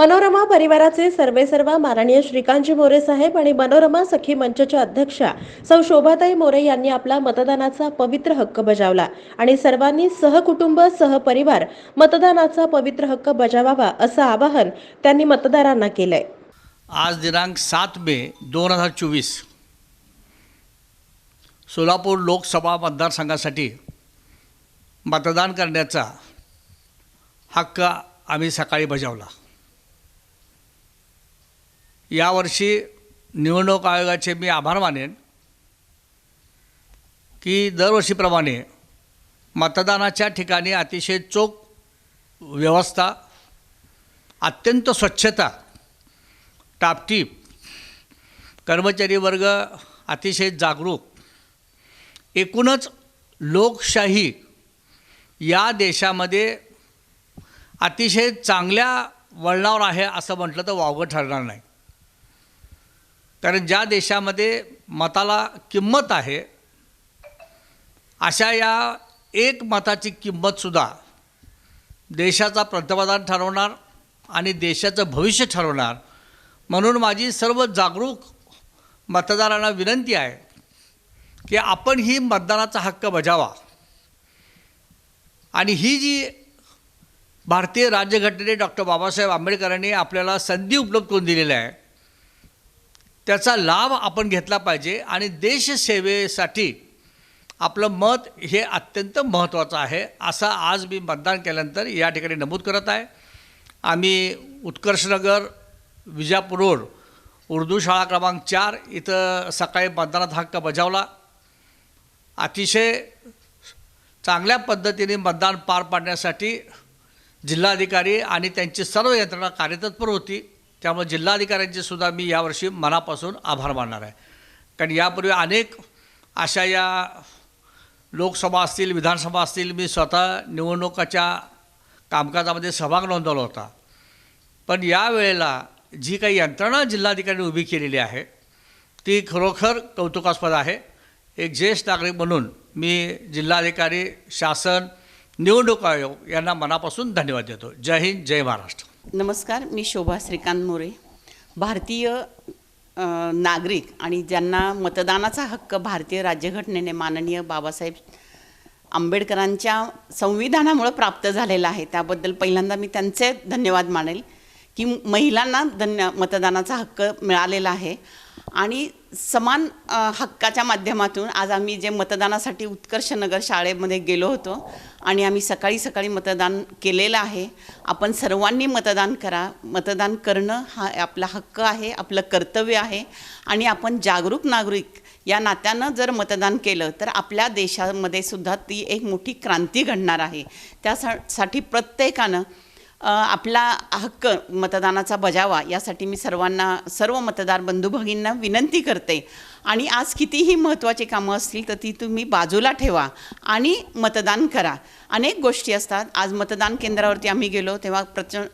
मनोरमा परिवाराचे सर्वेसर्वा माननीय श्रीकांतजी मोरे साहेब आणि मनोरमा सखी मंचच्या अध्यक्षा सौ शोभाताई मोरे यांनी आपला मतदानाचा पवित्र हक्क बजावला आणि सर्वांनी सहकुटुंब सहपरिवार मतदानाचा पवित्र हक्क बजावावा असं आवाहन त्यांनी मतदारांना केलंय। आज दिनांक 7 मे 2024 सोलापूर लोकसभा मतदारसंघासाठी मतदान करण्याचा हक्क आम्ही सकाळी बजावला। यावर्षी निवडणूक आयोगाचे मी आभार मानेन की दरवर्षीप्रमाणे मतदानाच्या ठिकाणी अतिशय चोख व्यवस्था, अत्यंत स्वच्छता, टापटीप, कर्मचारी वर्ग अतिशय जागरूक, एकूणच लोकशाही या देशामध्ये अतिशय चांगल्या वळणावर आहे असं म्हटलं तर वावगं ठरणार नाही। कारण ज्या देशामध्ये मताला किंमत आहे अशा या एक मताची किंमतसुद्धा देशाचा पंतप्रधान ठरवणार आणि देशाचं भविष्य ठरवणार। म्हणून माझी सर्व जागरूक मतदारांना विनंती आहे की आपण ही मतदानाचा हक्क बजावा आणि ही जी भारतीय राज्यघटनेने डॉक्टर बाबासाहेब आंबेडकरांनी आपल्याला संधी उपलब्ध करून दिलेली आहे त्याचा लाभ आपण घेतला पाहिजे आणि देशसेवेसाठी आपलं मत हे अत्यंत महत्त्वाचं आहे असं आज मी मतदान केल्यानंतर या ठिकाणी नमूद करत आहे। आम्ही उत्कर्षनगर विजापूर रोड उर्दू शाळा क्रमांक 4 इथं सकाळी मतदानाचा हक्क बजावला। अतिशय चांगल्या पद्धतीने मतदान पार पाडण्यासाठी जिल्हाधिकारी आणि त्यांची सर्व यंत्रणा कार्यतत्पर होती। त्यामुळे जिल्हाधिकाऱ्यांचे सुद्धा मी यावर्षी मनापासून आभार मानणार आहे। कारण यापूर्वी अनेक अशा या लोकसभा असतील, विधानसभा असतील, मी स्वतः निवडणुकाच्या कामकाजामध्ये सहभाग नोंदवला होता। पण यावेळेला जी काही यंत्रणा जिल्हाधिकाऱ्यांनी उभी केलेली आहे ती खरोखर कौतुकास्पद आहे। एक ज्येष्ठ नागरिक म्हणून मी जिल्हाधिकारी, शासन, निवडणूक आयोग यांना मनापासून धन्यवाद देतो। जय हिंद, जय महाराष्ट्र। नमस्कार, मी शोभा श्रीकांत मोरे, भारतीय नागरिक आणि ज्यांना मतदानाचा हक्क भारतीय राज्यघटनेने माननीय बाबासाहेब आंबेडकरांच्या संविधानामुळे प्राप्त झालेला आहे त्याबद्दल पहिल्यांदा मी त्यांचे धन्यवाद मानेल की महिलांना मतदानाचा हक्क मिळालेला आहे आणि समान हक्काच्या माध्यमातून आज आम्ही जे मतदानासाठी उत्कर्षनगर शाळेमध्ये गेलो होतो आणि आम्ही सकाळी मतदान केलेलं आहे। आपण सर्वांनी मतदान करा। मतदान करणं हा आपला हक्क आहे, आपलं कर्तव्य आहे आणि आपण जागरूक नागरिक या नात्यानं जर मतदान केलं तर आपल्या देशामध्ये सुद्धा ती एक मोठी क्रांती घडणार आहे। त्यासाठी प्रत्येकानं आपला हक्क मतदानाचा बजावा यासाठी मी सर्व मतदार बंधू भगिनींना विनंती करते। आणि आज कितीही महत्त्वाची कामं असतील तर ती तुम्ही बाजूला ठेवा आणि मतदान करा। अनेक गोष्टी असतात। आज मतदान केंद्रावरती आम्ही गेलो तेव्हा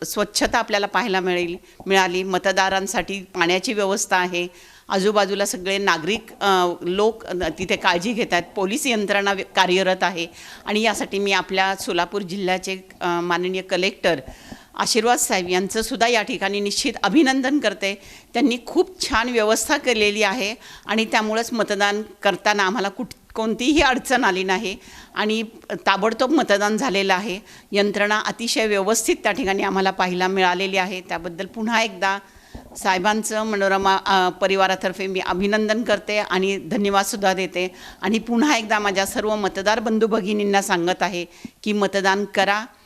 स्वच्छता आपल्याला पाहायला मिळाली। मतदारांसाठी पाण्याची व्यवस्था आहे, आजूबाजूला सगळे नागरिक लोक तिथे काळजी घेत आहेत, पोलीस यंत्रणा कार्यरत आहे आणि यासाठी मी आपल्या सोलापूर जिल्ह्याचे माननीय कलेक्टर आशीर्वाद साहेब यांचं सुद्धा या ठिकाणी निश्चित अभिनंदन करते। त्यांनी खूप छान व्यवस्था केलेली आहे आणि त्यामुळेच मतदान करताना आम्हाला कोणतीही अडचण आली नाही आणि ताबडतोब मतदान झालेलं आहे। यंत्रणा अतिशय व्यवस्थित त्या ठिकाणी आम्हाला पाहायला मिळालेली आहे। त्याबद्दल पुन्हा एकदा साहेबांचं मनोरमा परिवारातर्फे मी अभिनंदन करते आणि धन्यवादसुद्धा देते आणि पुन्हा एकदा माझ्या सर्व मतदार बंधू भगिनींना सांगत आहे की मतदान करा,